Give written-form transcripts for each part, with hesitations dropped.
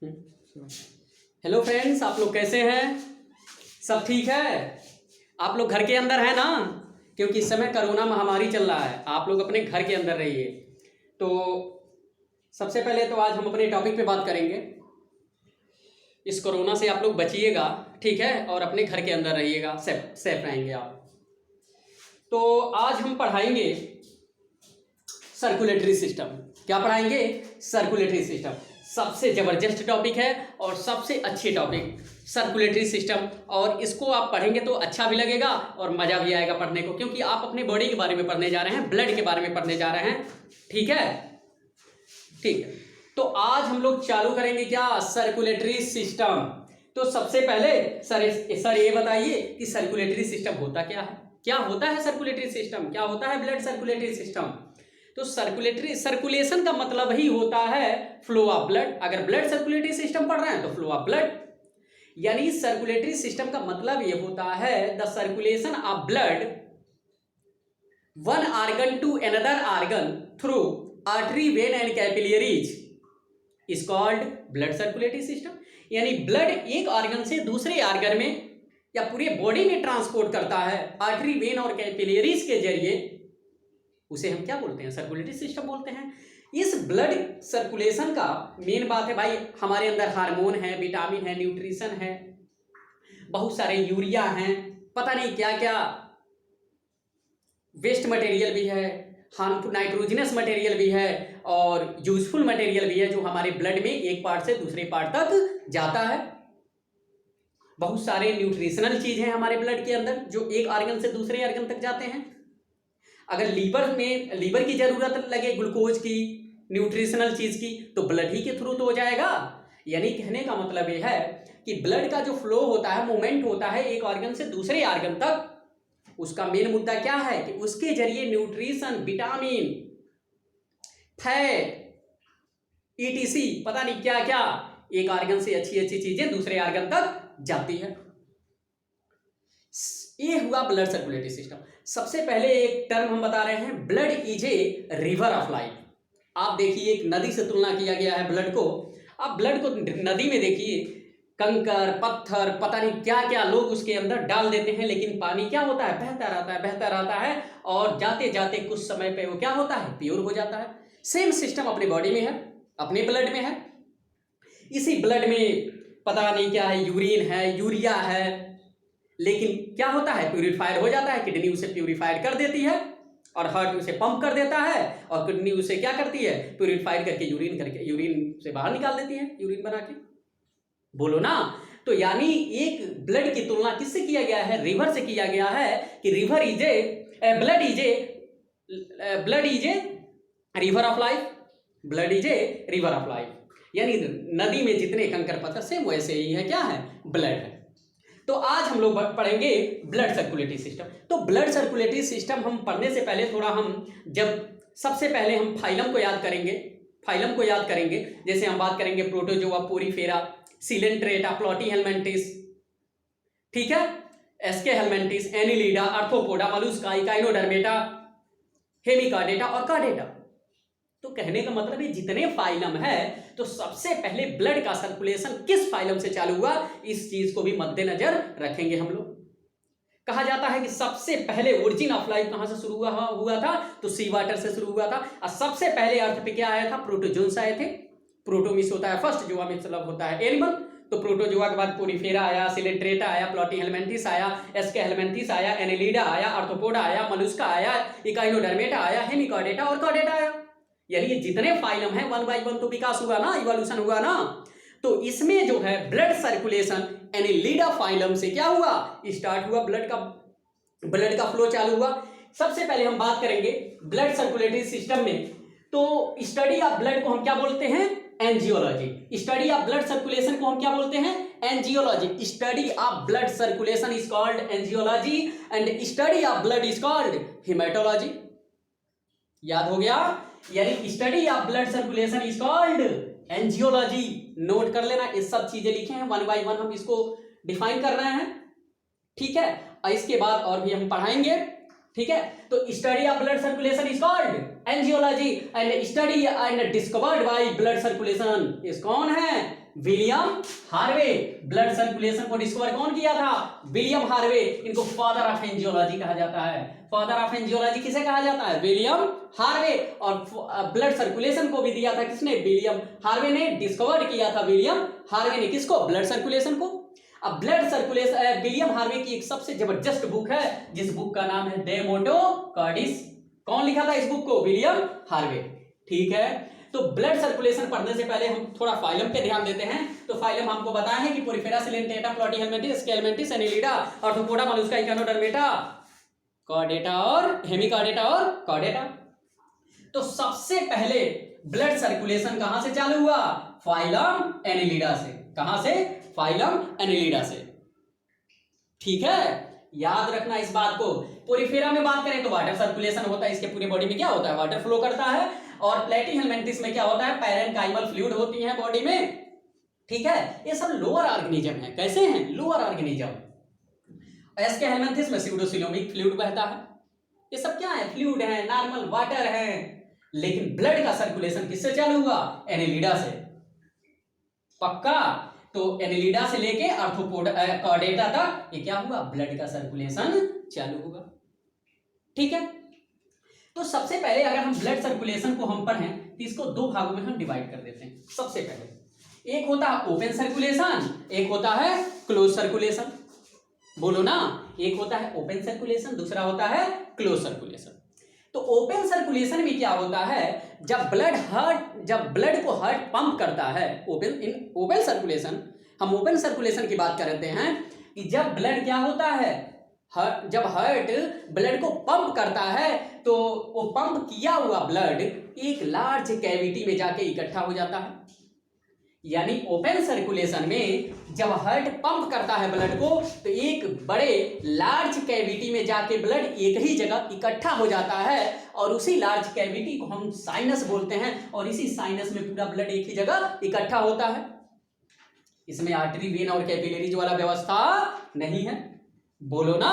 Hello friends, आप लोग कैसे हैं? सब ठीक है? आप लोग घर के अंदर हैं ना? क्योंकि इस समय कोरोना महामारी चल रहा है, आप लोग अपने घर के अंदर रहिए। तो सबसे पहले तो आज हम अपने टॉपिक पे बात करेंगे। इस कोरोना से आप लोग बचिएगा, ठीक है, और अपने घर के अंदर रहिएगा, सेफ रहेंगे आप। तो आज हम पढ़ाएंगे सर्कुलेटरी सिस्टम। क्या पढ़ाएंगे? Circulatory system. सबसे ज़बरदस्त टॉपिक है और सबसे अच्छी टॉपिक सर्कुलेटरी सिस्टम। और इसको आप पढ़ेंगे तो अच्छा भी लगेगा और मज़ा भी आएगा पढ़ने को, क्योंकि आप अपने बॉडी के बारे में पढ़ने जा रहे हैं, ब्लड के बारे में पढ़ने जा रहे हैं। ठीक है, ठीक है। तो आज हम लोग चालू करेंगे क्या? Circulatory system. तो सबसे पहले सर ये बताइए कि सर्कुलेटरी सिस्टम होता क्या है? क्या होता है सर्कुलेटरी सिस्टम? क्या होता है ब्लड सर्कुलेटरी सिस्टम? तो सर्कुलेशन का मतलब ही होता है फ्लो ऑफ ब्लड। अगर ब्लड सर्कुलेटरी सिस्टम पढ़ रहे हैं तो फ्लो ऑफ ब्लड, यानी सर्कुलेटरी सिस्टम का मतलब ये होता है the circulation of blood one organ to another organ through artery, vein and capillaries is called blood circulatory system. यानी ब्लड एक ऑर्गन से दूसरे ऑर्गन में या पूरे बॉडी में ट्रांसपोर्ट करता है आर्टरी, वेन और कैपिलरीज के जरिए। उसे हम क्या बोलते हैं? सर्कुलेटरी सिस्टम बोलते हैं। इस ब्लड सर्कुलेशन का मेन बात है भाई, हमारे अंदर हार्मोन है, विटामिन है, न्यूट्रिशन है, बहुत सारे यूरिया हैं, पता नहीं क्या क्या वेस्ट मटेरियल भी है, हार्मफुल नाइट्रोजनस मटेरियल भी है और यूजफुल मटेरियल भी है, जो हमारे ब्लड में एक पार्ट से दूसरे पार्ट तक जाता है। बहुत सारे न्यूट्रिशनल चीज हैं हमारे ब्लड के अंदर जो एक ऑर्गन से दूसरे ऑर्गन तक जाते हैं। अगर लीवर की जरूरत लगे ग्लूकोज की, न्यूट्रिशनल चीज की, तो ब्लड ही के थ्रू तो हो जाएगा। यानी कहने का मतलब यह है कि ब्लड का जो फ्लो होता है, मूवमेंट होता है एक ऑर्गन से दूसरे ऑर्गन तक, उसका मेन मुद्दा क्या है कि उसके जरिए न्यूट्रिशन, विटामिन, फैट, ईटीसी, पता नहीं क्या क्या, एक ऑर्गन से अच्छी अच्छी चीजें दूसरे ऑर्गन तक जाती है। ये हुआ ब्लड सर्कुलेटरी सिस्टम। सबसे पहले एक टर्म हम बता रहे हैं, blood is a river of life. आप देखिए, एक नदी से तुलना किया गया है ब्लड को। आप ब्लड को नदी में देखिए, कंकर, पत्थर, पता नहीं क्या क्या लोग उसके अंदर डाल देते हैं, लेकिन पानी क्या होता है? बहता रहता है, बहता रहता है, और जाते जाते कुछ समय पे वो क्या होता है? प्योर हो जाता है। सेम सिस्टम अपने बॉडी में है, अपने ब्लड में है। इसी ब्लड में पता नहीं क्या है, यूरिन है, यूरिया है, लेकिन क्या होता है? प्यूरिफायर हो जाता है। किडनी उसे प्यूरिफायर कर देती है और हार्ट उसे पंप कर देता है, और किडनी उसे क्या करती है? प्यूरिफायर करके यूरिन से बाहर निकाल देती है, यूरिन बना के। बोलो ना। तो यानी एक ब्लड की तुलना किससे किया गया है? रिवर से किया गया है कि blood is a river of life. Blood is a river of life, यानी नदी में जितने कंकर पत्थर, सेम वैसे ही है, क्या है? ब्लड है। तो आज हम लोग पढ़ेंगे ब्लड सर्कुलेटरी सिस्टम। तो ब्लड सर्कुलेटरी सिस्टम हम पढ़ने से पहले थोड़ा सबसे पहले हम फाइलम को याद करेंगे। जैसे हम बात करेंगे प्रोटोजोआ, पोरीफेरा, सिलेंट्रेटा, प्लॉटीहेल्मिन्थिस, ठीक है, Aschelminthes, Annelida, Arthropoda, Mollusca, Echinodermata, Hemichordata और कार्डेटा। तो कहने का मतलब है जितने फाइलम है, तो सबसे पहले ब्लड का सर्कुलेशन किस फाइलम से चालू हुआ, इस चीज को भी मद्देनजर रखेंगे हम लोग। कहा जाता है कि सबसे पहले ओरिजिन ऑफ लाइफ कहां से शुरू हुआ था? तो सी वाटर से शुरू हुआ था। और सबसे पहले अर्थ पे क्या आया था? प्रोटोजोन्स आए थे। प्रोटोमिस होता है फर्स्ट, जोआ में मतलब होता है एनिमल। तो प्रोटोजोआ के बाद पोरीफेरा आया, सिलेंट्रेटा आया, प्लॉटीहेल्मिन्थिस आया, एस्के हेल्मिन्थिस आया, एनिलिडा आया, आर्थ्रोपोडा आया, मोलस्का आया, इकाइनोडर्मेटा आया, हेमिकार्डेटा और कार्डेटा आया। यानी ये जितने फाइलम हैं, वन बाय वन तो विकास हुआ ना, इवोल्यूशन हुआ ना। तो इसमें जो है ब्लड सर्कुलेशन एनिलिडा फाइलम से क्या हुआ? स्टार्ट हुआ, ब्लड का फ्लो चालू हुआ। सबसे पहले हम बात करेंगे ब्लड सर्कुलेटरी सिस्टम में। तो स्टडी ऑफ ब्लड को हम क्या बोलते हैं? Angiology. Study of blood circulation को हम क्या बोलते हैं? Angiology. Study of blood circulation is called angiology and study of blood is called haematology. याद हो गया? यानी study of blood circulation is called angiology. Note कर लेना, ये सब चीजें लिखे हैं, वन बाय वन हम इसको डिफाइन कर रहे हैं, ठीक है। और इसके बाद और भी हम पढ़ाएंगे, ठीक है, तो study of blood circulation is called angiology and study and discovered by blood circulation इस कौन है? William Harvey. ब्लड सर्कुलेशन को डिस्कवर कौन किया था? William Harvey. इनको फादर ऑफ एंजियोलॉजी कहा जाता है। फादर ऑफ एंजियोलॉजी किसे कहा जाता है? William Harvey. और ब्लड सर्कुलेशन को भी दिया था किसने? विलियम हार्वे ने। डिस्कवर किया था विलियम हार्वे ने। किसको? ब्लड सर्कुलेशन को। अब ब्लड सर्कुलेशन विलियम हार्वे की एक सबसे जबरदस्त बुक है जिस बुक का नाम है डे मोटो कार्डिस। कौन लिखा था इस बुक को? William Harvey. ठीक है, तो ब्लड सर्कुलेशन पढ़ने से पहले हम थोड़ा फाइलम पे ध्यान देते हैं। तो फाइलम हमको बताया है कि Porifera, Coelenterata, Platyhelminthes, Aschelminthes, Annelida, Arthropoda, Mollusca, Echinodermata, Chordata और हेमिकॉर्डेटा और कॉर्डेटा। तो सबसे पहले ब्लड सर्कुलेशन कहां से चालू हुआ? फाइलम एनिलिडा से। कहां से? फाइलम एनिलिडा से। ठीक है, याद रखना इस बात को। पोरिफेरा में बात करें तो वाटर सर्कुलेशन होता है, इसके पूरे बॉडी में क्या होता है? वाटर फ्लो करता है। और प्लैटीहेल्मिंथस में क्या होता है? पैरेन्काइमल फ्लूइड होती है बॉडी में। ठीक है, ये सब लोअर ऑर्गेनिज्म है। कैसे हैं? Lower organism. एस्केहेल्मिंथस में स्यूडोसिलोमिक फ्लूइड बहता है। ये सब क्या है? फ्लूइड है, नॉर्मल वाटर है। लेकिन ब्लड का सर्कुलेशन किससे चालू हुआ? एनिलिडा से। पक्का? तो एनिलिडा से लेके आर्थ्रोपोडा कॉर्डेटा तक ये क्या हुआ? ब्लड का सर्कुलेशन चालू हुआ। ठीक है, तो सबसे पहले अगर हम ब्लड सर्कुलेशन को हम पढ़ें तो इसको दो भागों में हम डिवाइड कर देते हैं। सबसे पहले एक होता है ओपन सर्कुलेशन, एक होता है क्लोज सर्कुलेशन। बोलो ना, एक होता है ओपन सर्कुलेशन, दूसरा होता है क्लोज सर्कुलेशन। तो ओपन सर्कुलेशन में क्या होता है? जब ब्लड को हार्ट पंप करता है, ओपन सर्कुलेशन, हम ओपन सर्कुलेशन की बात करते हैं कि जब ब्लड क्या होता है, जब हार्ट ब्लड को पंप करता है तो वो पंप किया हुआ ब्लड एक लार्ज कैविटी में जाके इकट्ठा हो जाता है। यानी ओपन सर्कुलेशन में जब हार्ट पंप करता है ब्लड को तो एक बड़े लार्ज कैविटी में जाके ब्लड एक ही जगह इकट्ठा हो जाता है और उसी लार्ज कैविटी को हम साइनस बोलते हैं और इसी साइनस में पूरा ब्लड एक ही जगह इकट्ठा होता है। इसमें आर्टरी, वेन और कैपिलरीज वाला व्यवस्था नहीं है। बोलो ना,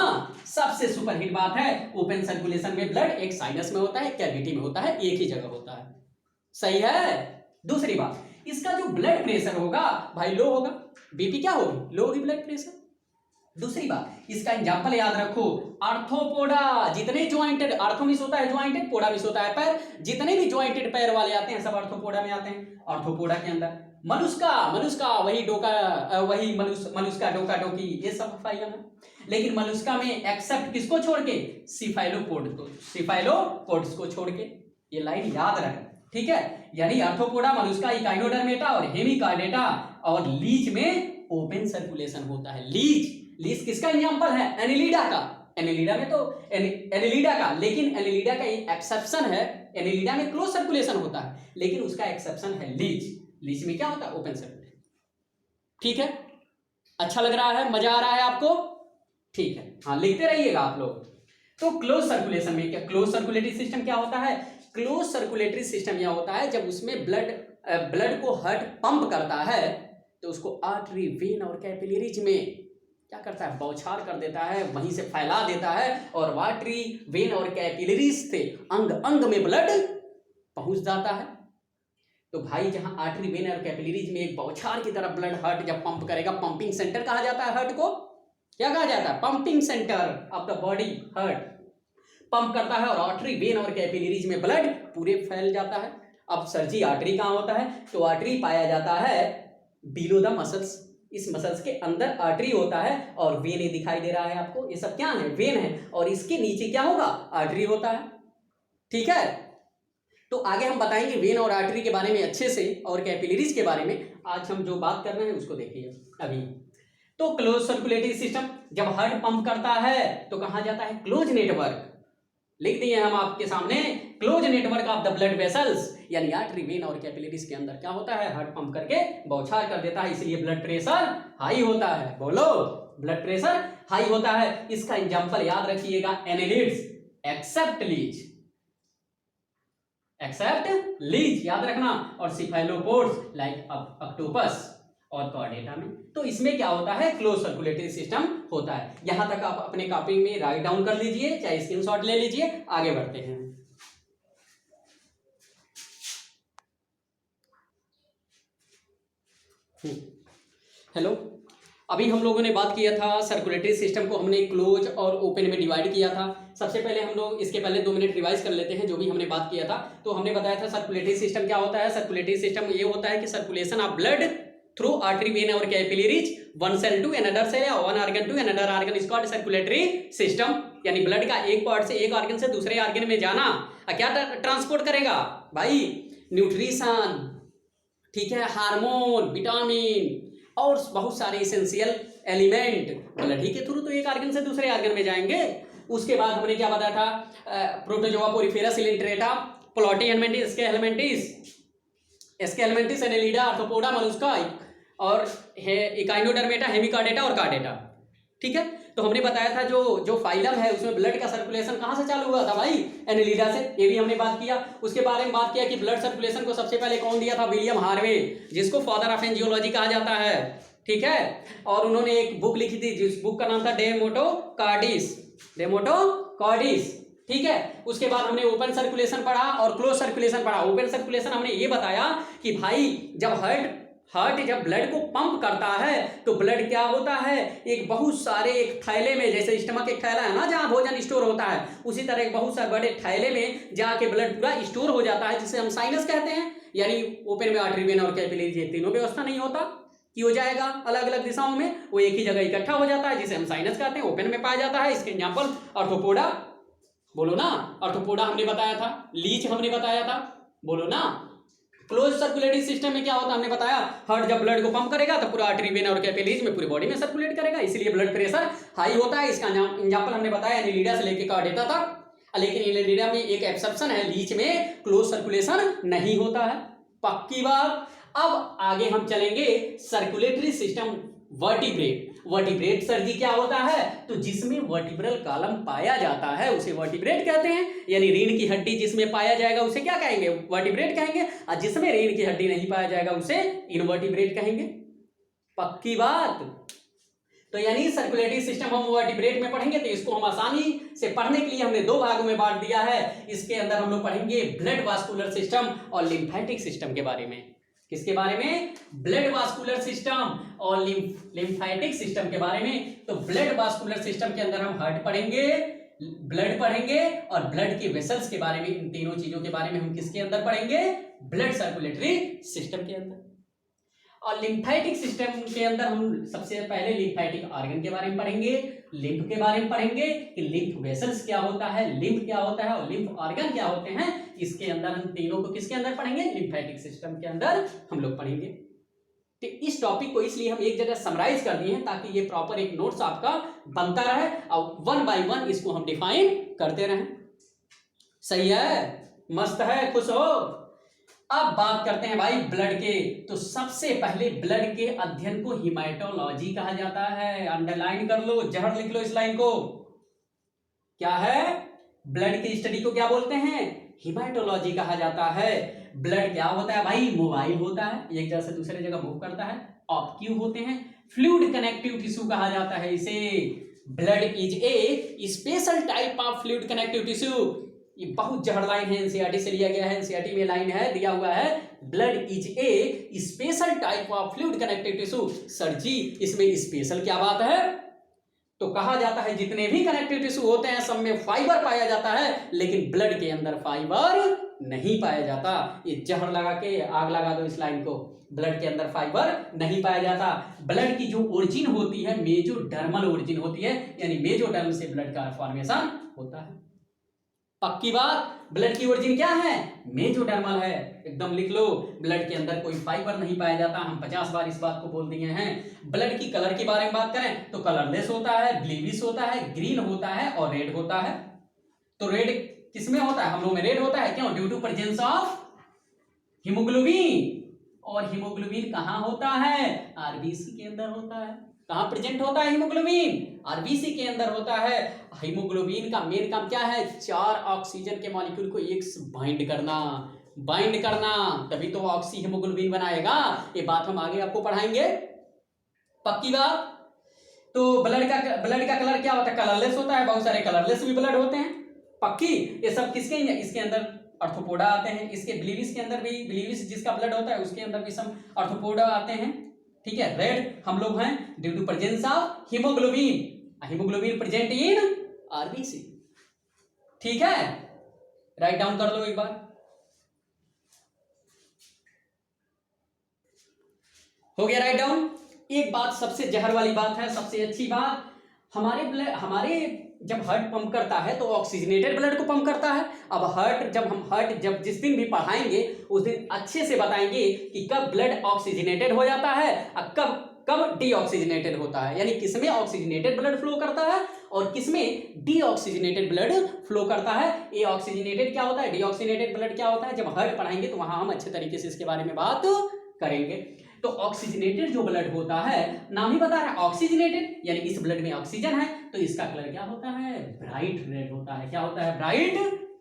सबसे सुपरहिट बात है ओपन सर्कुलेशन में ब्लड एक साइनस में होता है, कैविटी में होता है, एक ही जगह होता है। सही है। दूसरी बात, इसका जो ब्लड प्रेशर होगा भाई लो होगा, बीपी क्या होगी? लो होगी ब्लड प्रेशर। दूसरी बात, इसका एग्जांपल याद रखो, आर्थ्रोपोडा। जितने ज्वाइंटेड, आर्थो मिस होता है ज्वाइंटेड, पोडा मिस होता है पैर, जितने भी ज्वाइंटेड पैर वाले आते हैं सब आर्थ्रोपोडा में आते हैं। आर्थ्रोपोडा के अंदर मलुस्का वही डोका, वही मलुस्का, डोका, डोकी, ये सब फाइलम है। लेकिन मलुस्का में एक्सेप्ट किसको छोड़ के? सिफाइलोपोड्स को छोड़ के। ये लाइन याद रहे, ठीक है। यानी आर्थ्रोपोडा, मलुस्का, इकाइनोडर्मेटा और हेमिकॉर्डेटा और लीच में ओपन सर्कुलेशन होता है। लीच किसका एग्जांपल है? एनिलिडा का। एनिलिडा में तो एनिलिडा का, लेकिन एनिलिडा का एक एक्सेप्शन है। एनिलिडा में क्लोज सर्कुलेशन होता है लेकिन उसका एक्सेप्शन है लीच में क्या होता है? Open circulation. ठीक है, अच्छा लग रहा है? मजा आ रहा है आपको? ठीक है, हाँ लिखते रहिएगा आप लोग। तो क्लोज सर्कुलेशन में क्या, क्लोज सर्कुलेटरी सिस्टम क्या होता है? क्लोज सर्कुलेटरी सिस्टम यह होता है जब उसमें ब्लड को हार्ट पंप करता है तो उसको आर्टरी, वेन और कैपिलरीज में क्या करता है? बौछार कर देता है, वहीं से फैला देता है और आर्टरी, वेन और कैपिलरीज से अंग अंग में ब्लड पहुंच जाता है। तो भाई जहां आर्टरी, वेन और कैपिलरीज में एक बौछार की तरह ब्लड हार्ट जब पंप करेगा, पंपिंग सेंटर कहा जाता है हार्ट को। क्या कहा जाता है? Pumping centre of the body. Heart pump करता है और आर्टरी, वेन और कैपिलरीज में ब्लड पूरे फैल जाता है। अब सर्जी आर्टरी कहाँ होता है? तो आर्टरी पाया जाता है बिलो द मसल्स। इस मसल्स के अंदर आर्टरी होता है और वेन ये दिखाई दे रहा है आपको, ये सब क्या है? वेन है। और इसके नीचे क्या होगा? आर्टरी होता है। ठीक है, तो आगे हम बताएंगे वेन और आर्टरी के बारे में अच्छे से और कैपिलरीज के बारे में। आज हम जो बात कर रहे हैं उसको देखिए अभी। तो क्लोज सर्कुलेटरी सिस्टम जब हार्ट पंप करता है तो कहां जाता है? Close network. लिख दिए हम आपके सामने, close network of the blood vessels. यानी आर्टरी, वेन और कैपिलरीज के अंदर क्या होता है? हार्ट पंप करके बौछार कर देता है, इसलिए ब्लड प्रेशर हाई होता है। बोलो, ब्लड प्रेशर हाई होता है। इसका एग्जांपल याद रखिएगा, एनिलिड्स, एक्सेप्ट लीच याद रखना, और सिफाइलोपोड्स लाइक ऑक्टोपस और कॉर्डेटा में। तो इसमें क्या होता है, क्लोज सर्कुलेटरी सिस्टम होता है। यहां तक आप अपने कॉपी में राइट डाउन कर लीजिए, चाहे स्क्रीनशॉट ले लीजिए, आगे बढ़ते हैं। हेलो, अभी हम लोगों ने बात किया था सर्कुलेटरी सिस्टम को हमने क्लोज और ओपन में डिवाइड किया था। सबसे पहले हम लोग इसके पहले 2 मिनट रिवाइज कर लेते हैं जो भी हमने बात किया था। तो हमने बताया था सर्कुलेटरी सिस्टम क्या होता है। सर्कुलेटरी सिस्टम ये होता है कि circulation of blood through artery, vein और capillaries, one cell to another cell या one organ to another organ is called circulatory system. यानी ब्लड का एक पार्ट से एक ऑर्गन से दूसरे ऑर्गन में जाना क्या ट्रांसपोर्ट करेगा भाई, न्यूट्रिशन, ठीक है, हार्मोन, विटामिन और बहुत सारे इसेंशियल एलिमेंट ब्लड ही के थ्रू तो एक ऑर्गन से दूसरे ऑर्गन में जाएंगे। उसके बाद हमने क्या बताया था, Protozoa Porifera Coelenterata Platyhelminthes Aschelminthes Annelida Arthropoda Mollusca और इकाइनोडर्मेटा हेमिकार्डेटा और कार्डेटा। ठीक है, तो हमने बताया था जो फाइलम है उसमें ब्लड का सर्कुलेशन कहाँ से चालू हुआ था भाई, एनेलिडा से, ये भी हमने बात किया। उसके बारे में बात किया कि ब्लड सर्कुलेशन को सबसे पहले कौन दिया था, विलियम हार्वे, जिसको फादर ऑफ एंजियोलॉजी कहा जाता है। ठीक है, और उन्होंने एक बुक लिखी थी जिस बुक का नाम था डेमोटोकार्डिस। ठीक है, उसके बाद हमने ओपन सर्कुलेशन पढ़ा और क्लोज सर्कुलेशन पढ़ा। ओपन सर्कुलेशन हमने ये बताया कि भाई जब हार्ट जब ब्लड को पंप करता है तो ब्लड क्या होता है, एक बहुत सारे एक थैले में, जैसे स्टमक एक थैला है ना जहाँ भोजन स्टोर होता है, उसी तरह एक बहुत सारे बड़े थैले में जाके ब्लड पूरा स्टोर हो जाता है, जिसे हम साइनस कहते हैं। यानी ओपन में आर्टरी, वेन और कैपिलरीज, ये तीनों व्यवस्था नहीं होता कि हो जाएगा अलग अलग दिशाओं में, वो एक ही जगह इकट्ठा हो जाता है, जिसे हम साइनस कहते हैं, ओपन में पाया जाता है। इसके एग्जाम्पल आर्थ्रोपोडा, बोलो ना, आर्थ्रोपोडा हमने बताया था, लीच हमने बताया था, बोलो ना। क्लोज सर्कुलेटरी सिस्टम में क्या होता है हमने बताया, हार्ट जब ब्लड को पंप करेगा तो पूरा आर्टरी, वेन और कैपिलरीज में पूरी बॉडी में सर्कुलेट करेगा, इसलिए ब्लड प्रेशर हाई होता है। इसका एग्जांपल हमने बताया एनेलिडा से लेके कार्डेटा तक। लेकिन एनेलिडा में एक एक्सेप्शन है, लीच में क्लोज सर्कुलेशन नहीं होता है, पक्की बात। अब आगे हम चलेंगे सर्कुलेटरी सिस्टम वर्टिब्रेट सर जी क्या होता है, तो जिसमें वर्टिब्रल कॉलम पाया जाता है उसे वर्टिब्रेट कहते हैं। यानी रीढ़ की हड्डी जिसमें पाया जाएगा उसे क्या कहेंगे, वर्टिब्रेट कहेंगे, और जिसमें रीढ़ की हड्डी नहीं पाया जाएगा उसे इनवर्टिब्रेट कहेंगे, पक्की बात। तो यानी सर्कुलेटरी सिस्टम हम वर्टिब्रेट में पढ़ेंगे, तो इसको हम आसानी से पढ़ने के लिए हमने 2 भागों में बांट दिया है। इसके अंदर हम लोग पढ़ेंगे ब्लड वास्कुलर सिस्टम और लिम्फेटिक सिस्टम के बारे में। किसके बारे में, ब्लड वास्कुलर सिस्टम और लिम्फेटिक सिस्टम के बारे में। तो ब्लड वास्कुलर सिस्टम के अंदर हम हार्ट पढ़ेंगे, ब्लड पढ़ेंगे और ब्लड के वेसल्स के बारे में। इन तीनों चीजों के बारे में हम किसके अंदर पढ़ेंगे, ब्लड सर्कुलेटरी सिस्टम के अंदर। और लिम्फेटिक सिस्टम के अंदर हम सबसे पहले लिम्फेटिक ऑर्गन के बारे में पढ़ेंगे, लिम्फ के बारे में पढ़ेंगे कि लिम्फ वेसल्स क्या होता है, लिम्फ क्या होता है और लिम्फ ऑर्गन क्या होते हैं। इसके अंदर हम तीनों को किसके अंदर पढ़ेंगे, लिम्फेटिक सिस्टम के अंदर हम लोग पढ़ेंगे। तो इस टॉपिक को इसलिए हम एक जगह समराइज कर दिए हैं ताकि ये प्रॉपर एक नोट्स आपका बनता रहे और 1 बाय 1 इसको हम डिफाइन करते रहें। सही है, मस्त है, खुश हो। अब बात करते हैं भाई ब्लड के। तो सबसे पहले ब्लड के अध्ययन को हिमेटोलॉजी कहा जाता है। अंडरलाइन कर लो, जहर लिख लो इस लाइन को। क्या है, ब्लड की स्टडी को क्या बोलते हैं, हिमेटोलॉजी कहा जाता है। ब्लड क्या होता है भाई, मोबाइल होता है, एक जगह से दूसरे जगह मूव करता है। ऑक्टिव होते हैं, फ्लूइड कनेक्टिव टिश्यू कहा जाता है इसे। Blood is a special type of fluid connective tissue. ये बहुत जहर लाइन है, एनसीईआरटी से लिया गया है। एनसीईआरटी में लाइन है, दिया हुआ है, blood is a special type of fluid connective tissue. Sir ji इसमें स्पेशल क्या बात है, तो कहा जाता है जितने भी कनेक्टिव टिश्यू होते हैं सब में फाइबर पाया जाता है, लेकिन ब्लड के अंदर फाइबर नहीं पाया जाता। ये जहर लगा के आग लगा दो इस लाइन को, ब्लड के अंदर फाइबर नहीं पाया जाता। ब्लड की जो ओरिजिन होती है मेजोडर्मल ओरिजिन होती है, यानी मेजोडर्म से ब्लड का फॉर्मेशन होता है, पक्की बात। ब्लड की ओरिजिन क्या है, मेजोडर्मल है, एकदम लिख लो। ब्लड के अंदर कोई फाइबर नहीं पाया जाता, हम 50 बार इस बात को बोल दिए हैं। ब्लड की कलर के बारे में बात करें तो कलरलेस होता है, ब्लूइश होता है, ग्रीन होता है और रेड होता है। तो रेड किसमें होता है, हम लोग में रेड होता है, क्यों, due to presence of haemoglobin. और हीमोग्लोबिन कहाँ होता है, आरबीसी के अंदर होता है। कहाँ प्रेजेंट होता है हीमोग्लोबिन, आरबीसी के अंदर होता है। हीमोग्लोबिन का मेन काम क्या है, 4 ऑक्सीजन के मॉलिक्यूल को एक बाइंड करना। बाइंड करना, तभी तो ऑक्सी हीमोग्लोबिन बनाएगा। ये बात हम आगे आपको पढ़ाएंगे, पक्की बात। तो ब्लड का कलर क्या होता है? कलरलेस होता है। बहुत सारे कलरलेस भी ब्लड होते हैं, पक्की। ये सब किसके, इसके अंदर आर्थ्रोपोडा आते हैं, इसके बिलीविस के अंदर भी, बिलीविस जिसका ब्लड होता है उसके अंदर भी सब आर्थ्रोपोडा आते हैं, ठीक है। रेड हम लोग हैं due to presence of haemoglobin, haemoglobin present in RBC, ठीक है। राइट डाउन कर लो एक बार। हो गया राइट डाउन। एक बात सबसे जहर वाली बात है, सबसे अच्छी बात, हमारे जब हार्ट पंप करता है तो ऑक्सीजनेटेड ब्लड को पंप करता है। अब हार्ट जब जिस दिन भी पढ़ाएंगे उस दिन अच्छे से बताएंगे कि कब ब्लड ऑक्सीजनेटेड हो जाता है और कब डीऑक्सीजनेटेड होता है, यानी किसमें ऑक्सीजनेटेड ब्लड फ्लो करता है और किसमें डीऑक्सीजनेटेड ब्लड फ्लो करता है। ए ऑक्सीजनेटेड क्या होता है, डीऑक्सीजनेटेड ब्लड क्या होता है, जब हार्ट पढ़ाएंगे तो वहां हम अच्छे तरीके से इसके बारे में बात करेंगे। तो ऑक्सीजनेटेड जो ब्लड होता है, नाम ही बता रहा है ऑक्सीजनेटेड, यानी इस ब्लड में ऑक्सीजन है, तो इसका कलर क्या होता है, ब्राइट रेड होता है। क्या होता है, ब्राइट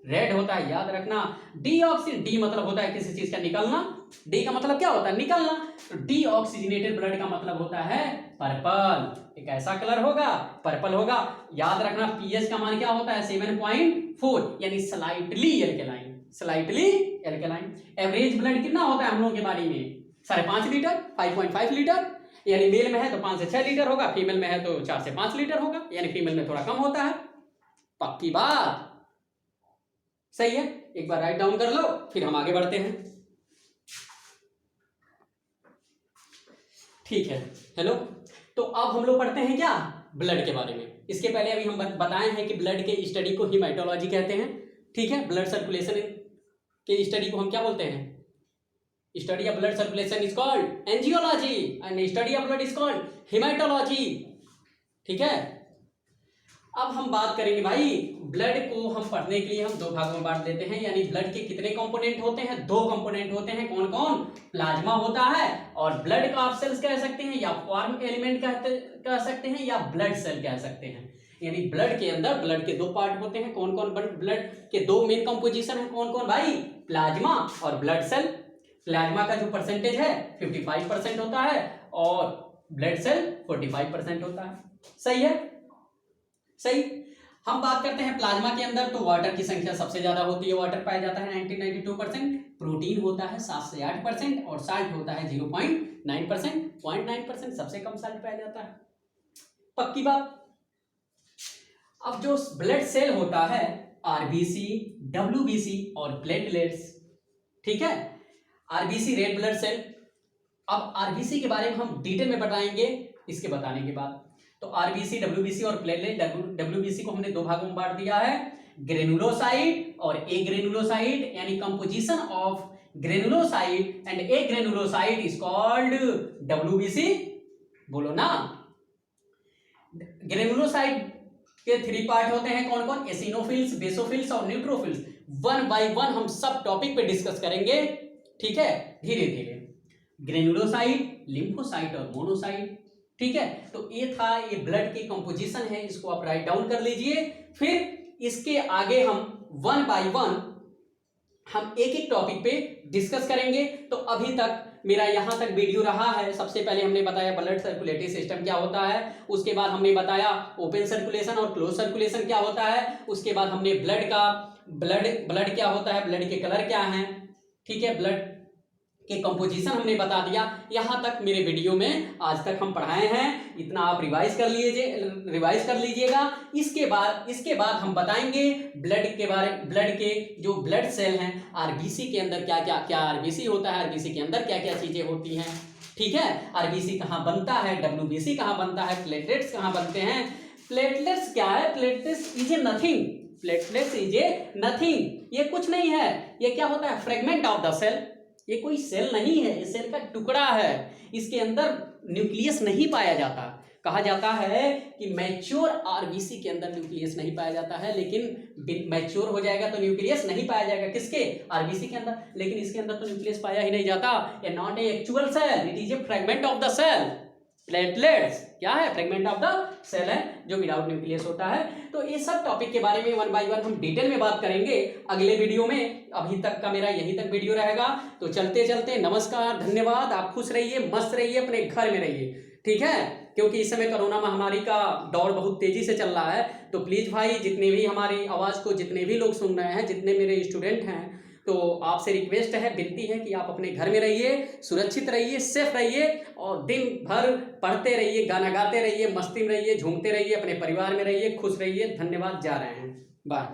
रेड होता है, याद रखना। डी मतलब होता है किसी चीज का निकलना, डी का मतलब क्या होता है, निकलना। तो डीऑक्सीजनेटेड ब्लड का मतलब होता है पर्पल, एक ऐसा कलर होगा, पर्पल होगा। याद रखना पीएच का मान क्या होता है, 7.4, यानी slightly alkaline, slightly alkaline. Average blood कितना होता है हम लोगों के बॉडी में, 5.5 लीटर, 5.5 लीटर, यानी मेल में है तो 5 से 6 लीटर होगा, फीमेल में है तो 4 से 5 लीटर होगा, यानी फीमेल में थोड़ा कम होता है, पक्की बात, सही है। एक बार राइट डाउन कर लो, फिर हम आगे बढ़ते हैं, ठीक है। हेलो, तो अब हम लोग पढ़ते हैं क्या, ब्लड के बारे में। इसके पहले अभी हम बताए हैं कि ब्लड के स्टडी को हीमेटोलॉजी कहते हैं, ठीक है। ब्लड सर्कुलेशन के स्टडी को हम क्या बोलते हैं, study of blood circulation is called angiology and study of blood is called haematology, ठीक है। अब हम बात करेंगे भाई, ब्लड को हम पढ़ने के लिए हम दो भागों में बांट देते हैं, यानी ब्लड के कितने कंपोनेंट होते हैं, 2 कंपोनेंट होते हैं, कौन कौन, प्लाज्मा होता है और ब्लड का आप सेल्स कह सकते हैं, या फॉर्म एलिमेंट कह सकते हैं, या ब्लड सेल कह सकते हैं। यानी ब्लड के अंदर ब्लड के 2 पार्ट होते हैं, कौन कौन, ब्लड के 2 मेन कंपोजिशन है, कौन कौन भाई, प्लाज्मा और ब्लड सेल। प्लाज्मा का जो परसेंटेज है 55% होता है और ब्लड सेल 45% होता है, सही है, सही। हम बात करते हैं प्लाज्मा के अंदर, तो वाटर की संख्या सबसे ज्यादा होती है, वाटर पाया जाता है 92%, प्रोटीन होता है 7 से 8% और साल्ट होता है 0.9%, 0.9% सबसे कम साल्ट पाया जाता है, पक्की बात। अब जो ब्लड सेल होता है, आरबीसी, डब्ल्यूबीसी और प्लेटलेट्स, ठीक है। आरबीसी रेड ब्लड सेल, अब आरबीसी के बारे में हम डिटेल में बताएंगे इसके बताने के बाद। तो आरबीसी, डब्ल्यूबीसी और प्लेटलेट, डब्ल्यूबीसी को हमने 2 भागों में बांट दिया है, ग्रेनुलोसाइट और ए ग्रेनुलोसाइट, यानी composition of granulocyte and A granulocyte is called WBC, बोलो ना। ग्रेनुलोसाइट के 3 पार्ट होते हैं, कौन कौन, एसिनोफिल्स, बेसोफिल्स और न्यूट्रोफिल्स। 1 बाय 1 हम सब टॉपिक पे डिस्कस करेंगे, ठीक है, धीरे धीरे। ग्रेनुलोसाइट, लिम्फोसाइट और मोनोसाइट, ठीक है। तो ये था, ये ब्लड की कंपोजिशन है, इसको आप राइट डाउन कर लीजिए। फिर इसके आगे हम 1 बाय 1 हम एक एक टॉपिक पे डिस्कस करेंगे। तो अभी तक मेरा यहां तक वीडियो रहा है। सबसे पहले हमने बताया ब्लड सर्कुलेटरी सिस्टम क्या होता है, उसके बाद हमने बताया ओपन सर्कुलेशन और क्लोज सर्कुलेशन क्या होता है, उसके बाद हमने ब्लड क्या होता है, ब्लड के कलर क्या हैं, ठीक है, ब्लड के कंपोजिशन हमने बता दिया। यहां तक मेरे वीडियो में आज तक हम पढ़ाए हैं, इतना आप रिवाइज कर लीजिएगा। इसके बाद हम बताएंगे ब्लड के बारे, ब्लड के जो ब्लड सेल हैं, आरबीसी के अंदर क्या आरबीसी होता है, आरबीसी के अंदर क्या क्या चीजें होती हैं, ठीक है। आरबीसी कहाँ बनता है, डब्ल्यूबीसी कहाँ बनता है, प्लेटलेट्स कहाँ बनते हैं। प्लेटलेट्स क्या है, platelets is a nothing, platelets is a nothing, ये कुछ नहीं है। ये क्या होता है, फ्रेगमेंट ऑफ द सेल, ये कोई सेल नहीं है, ये सेल का टुकड़ा है, इसके अंदर न्यूक्लियस नहीं पाया जाता। कहा जाता है कि मैच्योर आरबीसी के अंदर न्यूक्लियस नहीं पाया जाता है, लेकिन मैच्योर हो जाएगा तो न्यूक्लियस नहीं पाया जाएगा, किसके, आरबीसी के अंदर, लेकिन इसके अंदर तो न्यूक्लियस पाया ही नहीं जाता। A not a actual cell, it is a fragment of the cell, platelets क्या है, फ्रेगमेंट ऑफ द सेल है जो विदाउट न्यूक्लियस होता है। तो ये सब टॉपिक के बारे में वन बाय वन हम डिटेल में बात करेंगे अगले वीडियो में। अभी तक का मेरा यहीं तक वीडियो रहेगा। तो चलते चलते नमस्कार, धन्यवाद। आप खुश रहिए, मस्त रहिए, अपने घर में रहिए, ठीक है, क्योंकि इस समय कोरोना महामारी का दौर बहुत तेजी से चल रहा है। तो प्लीज भाई, जितने भी हमारी आवाज को जितने भी लोग सुन रहे हैं, जितने मेरे स्टूडेंट हैं, तो आपसे रिक्वेस्ट है, विनती है कि आप अपने घर में रहिए, सुरक्षित रहिए, सेफ रहिए और दिन भर पढ़ते रहिए, गाना गाते रहिए, मस्ती में रहिए, झूमते रहिए, अपने परिवार में रहिए, खुश रहिए। धन्यवाद, जा रहे हैं, बाय।